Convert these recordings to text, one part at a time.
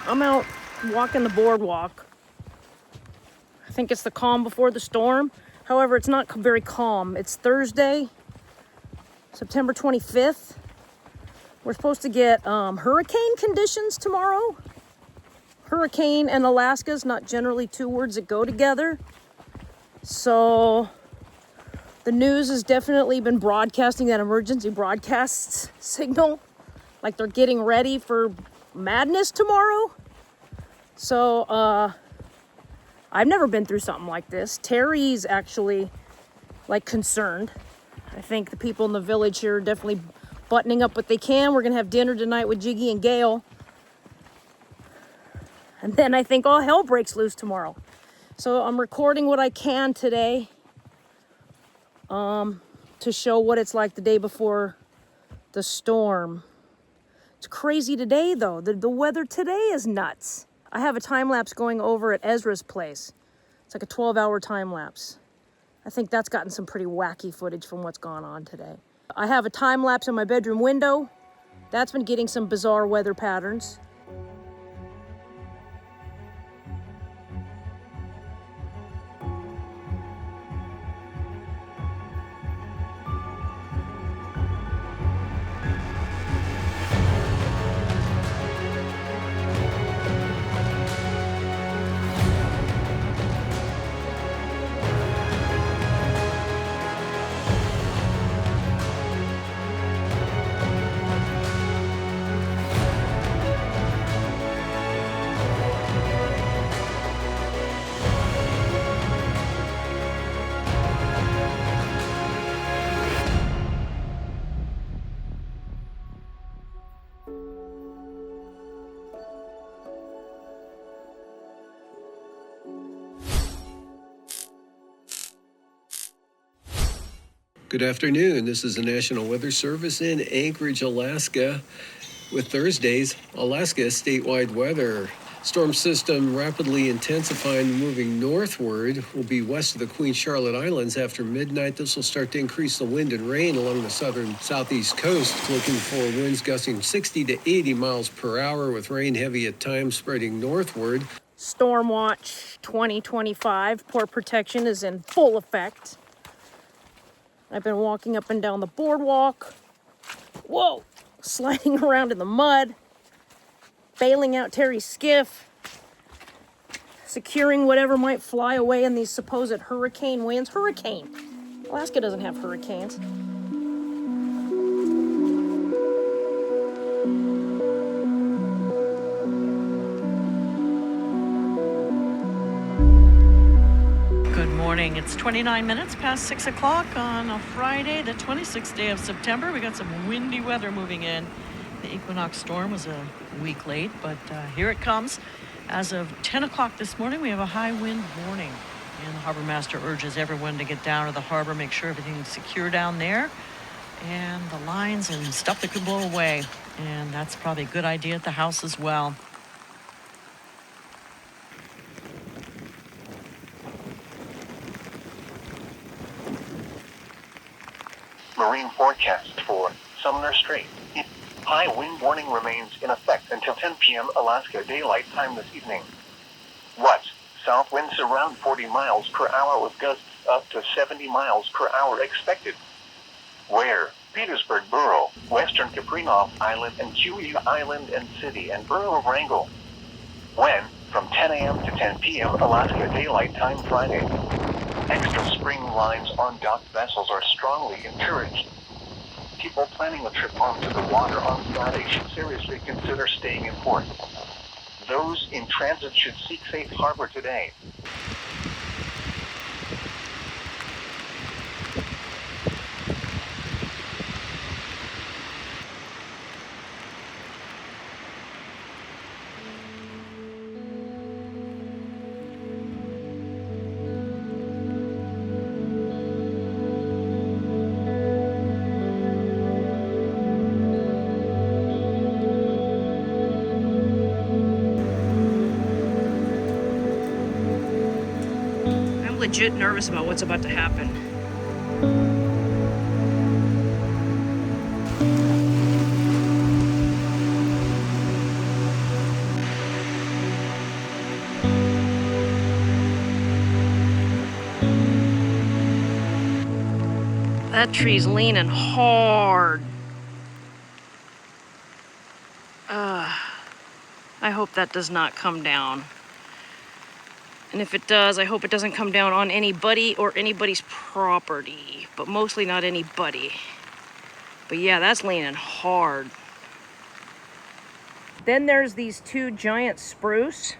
I'm out walking the boardwalk. I think it's the calm before the storm. However, it's not very calm. It's Thursday, September 25th. We're supposed to get hurricane conditions tomorrow. Hurricane and Alaska is not generally two words that go together. So the news has definitely been broadcasting that emergency broadcast signal, like they're getting ready for madness tomorrow. So I've never been through something like this. Terry's actually concerned. I think the people in the village here are definitely buttoning up what they can. We're gonna have dinner tonight with Jiggy and Gail. And then I think all hell breaks loose tomorrow. So I'm recording what I can today to show what it's like the day before the storm. It's crazy today though. The weather today is nuts. I have a time lapse going over at Ezra's place. It's like a 12-hour time lapse. I think that's gotten some pretty wacky footage from what's gone on today. I have a time lapse in my bedroom window. That's been getting some bizarre weather patterns. Good afternoon. This is the National Weather Service in Anchorage, Alaska, with Thursday's Alaska statewide weather. Storm system rapidly intensifying and moving northward will be west of the Queen Charlotte Islands after midnight. This will start to increase the wind and rain along the southern southeast coast, looking for winds gusting 60 to 80 miles per hour with rain heavy at times spreading northward. Storm Watch 2025 port protection is in full effect. I've been walking up and down the boardwalk. Whoa! Sliding around in the mud. Bailing out Terry's skiff. Securing whatever might fly away in these supposed hurricane winds. Hurricane! Alaska doesn't have hurricanes. It's 29 minutes past 6 o'clock on a Friday, the 26th day of September. We got some windy weather moving in. The equinox storm was a week late, but here it comes. As of 10 o'clock this morning, we have a high wind warning. And the harbor master urges everyone to get down to the harbor, make sure everything's secure down there. And the lines and stuff that could blow away. And that's probably a good idea at the house as well. Marine forecast for Sumner Strait. High wind warning remains in effect until 10 p.m. Alaska Daylight Time this evening. Watch, south winds around 40 miles per hour with gusts up to 70 miles per hour expected. Where? Petersburg Borough, Western Kaprinoff Island and Chewy Island and City and Borough of Wrangell. When? From 10 a.m. to 10 p.m. Alaska Daylight Time Friday. Extra spring lines on docked vessels are strongly encouraged. People planning a trip onto the water on Friday should seriously consider staying in port. Those in transit should seek safe harbor today. Legit nervous about what's about to happen. That tree's leaning hard. I hope that does not come down. And if it does, I hope it doesn't come down on anybody or anybody's property, but mostly not anybody. But yeah, that's leaning hard. Then there's these two giant spruce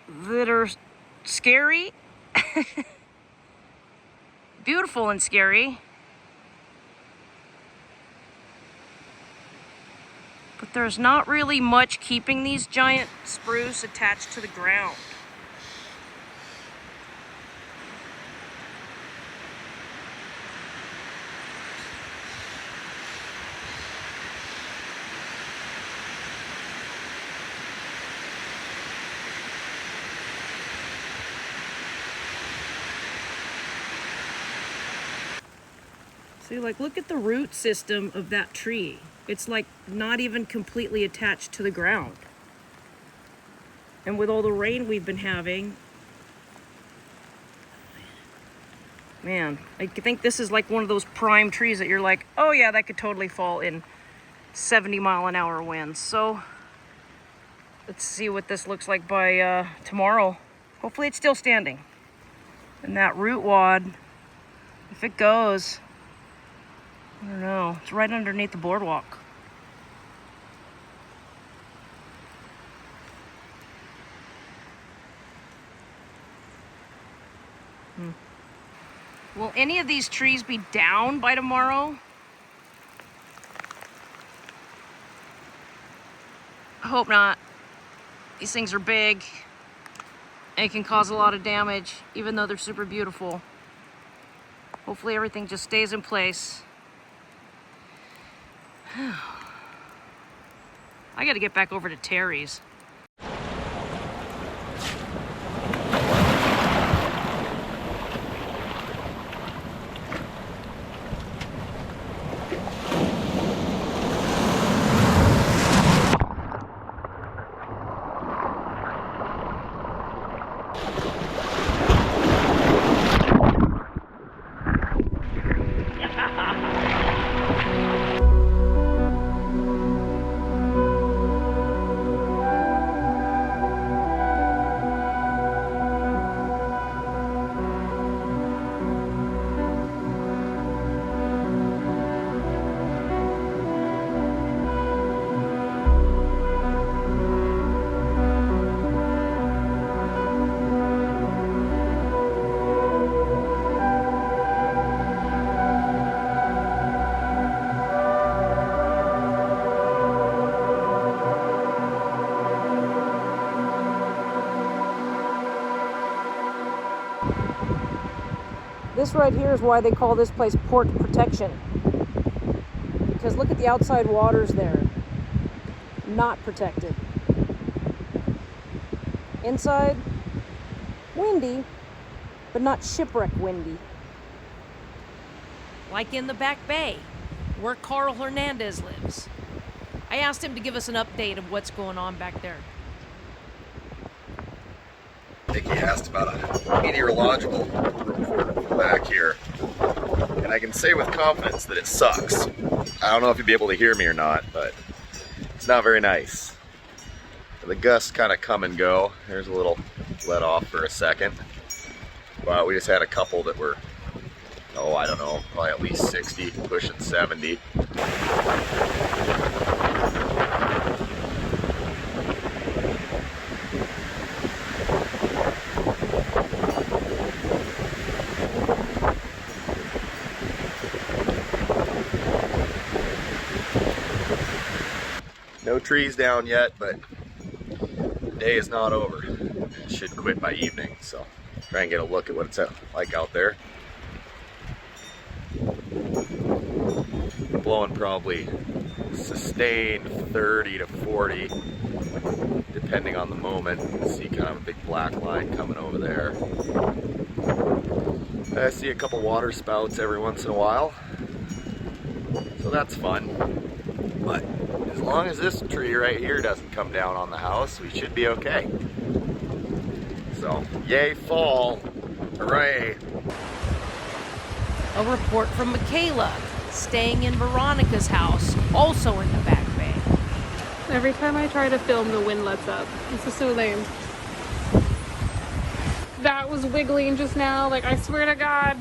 that are scary. Beautiful and scary. But there's not really much keeping these giant spruce attached to the ground. See, like, look at the root system of that tree. It's like not even completely attached to the ground. And with all the rain we've been having, man, I think this is like one of those prime trees that you're like, oh yeah, that could totally fall in 70-mile-an-hour winds. So let's see what this looks like by tomorrow. Hopefully it's still standing. And that root wad, if it goes, I don't know, it's right underneath the boardwalk. Will any of these trees be down by tomorrow? I hope not. These things are big and can cause a lot of damage, even though they're super beautiful. Hopefully everything just stays in place. I gotta get back over to Terry's. This right here is why they call this place port protection. Because look at the outside waters there. Not protected. Inside, windy, but not shipwreck windy. Like in the Back Bay, where Carl Hernandez lives. I asked him to give us an update of what's going on back there. Nikki asked about a meteorological report back here, and I can say with confidence that it sucks. I don't know if you'll be able to hear me or not, but it's not very nice. The gusts kind of come and go. There's a little let off for a second. Well, we just had a couple that were, oh, I don't know, probably at least 60, pushing 70. No trees down yet, but the day is not over. It should quit by evening, so try and get a look at what it's like out there. Blowing probably sustained 30 to 40, depending on the moment. You can see kind of a big black line coming over there. I see a couple water spouts every once in a while, so that's fun. But as long as this tree right here doesn't come down on the house, we should be okay. So, yay fall. Hooray! A report from Michaela, staying in Veronica's house, also in the Back Bay. Every time I try to film, the wind lets up. This is so lame. That was wiggling just now, like I swear to God.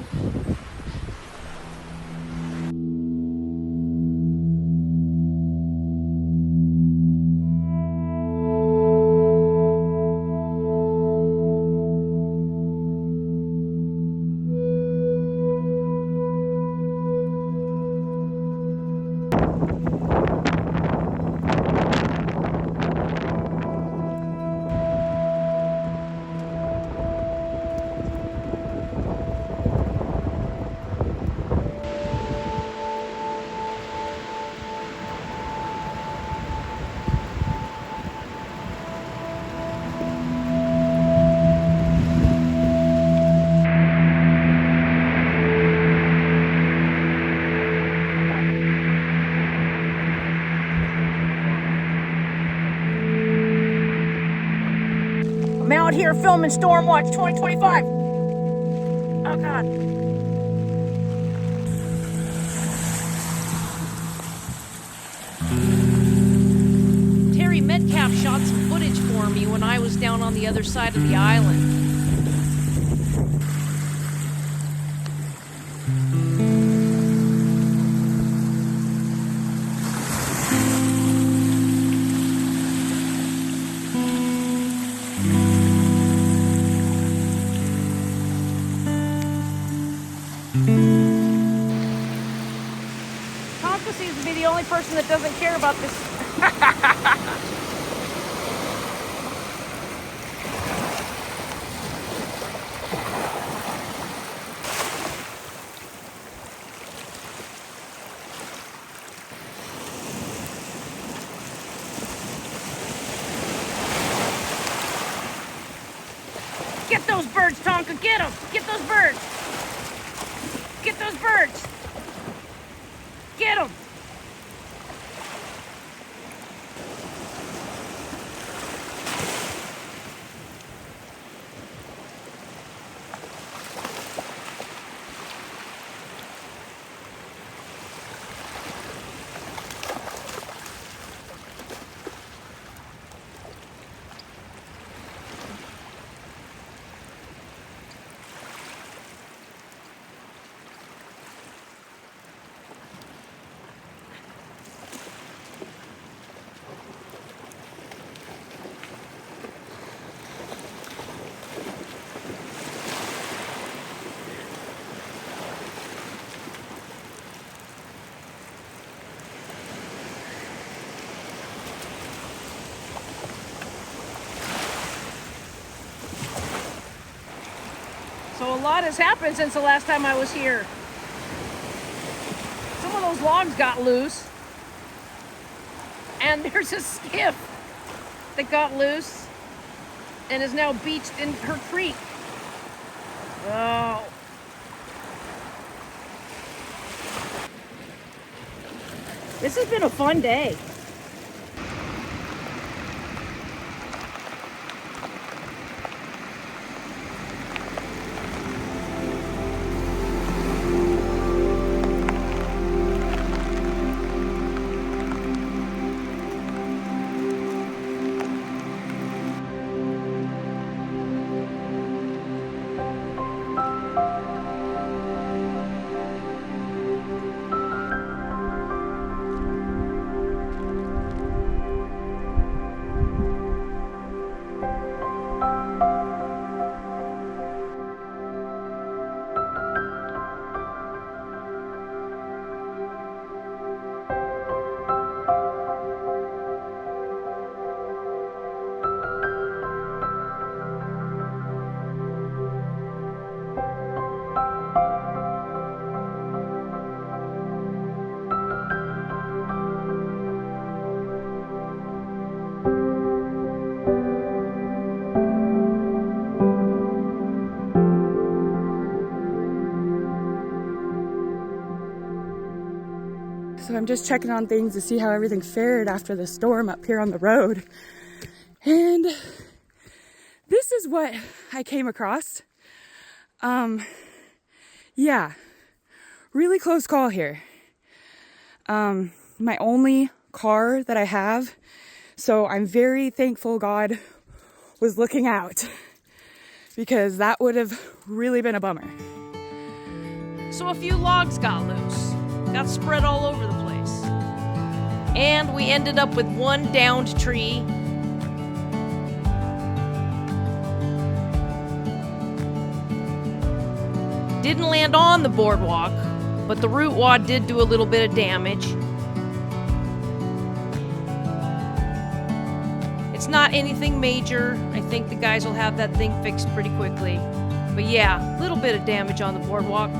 I'm out here filming Stormwatch 2025. Oh God. Terry Metcalf shot some footage for me when I was down on the other side of the island. Tonka seems to be the only person that doesn't care about this. Get those birds, Tonka, get them! Get those birds! Get those birds! Get them! So a lot has happened since the last time I was here. Some of those logs got loose. And there's a skiff that got loose and is now beached in her creek. Oh. This has been a fun day. So I'm just checking on things to see how everything fared after the storm up here on the road. And this is what I came across. Yeah, really close call here. My only car that I have, so I'm very thankful God was looking out, because that would have really been a bummer. So a few logs got loose, got spread all over the place. And we ended up with one downed tree. Didn't land on the boardwalk, but the root wad did do a little bit of damage. It's not anything major. I think the guys will have that thing fixed pretty quickly. But yeah, a little bit of damage on the boardwalk.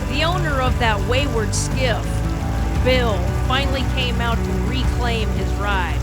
The owner of that wayward skiff, Bill, finally came out to reclaim his ride.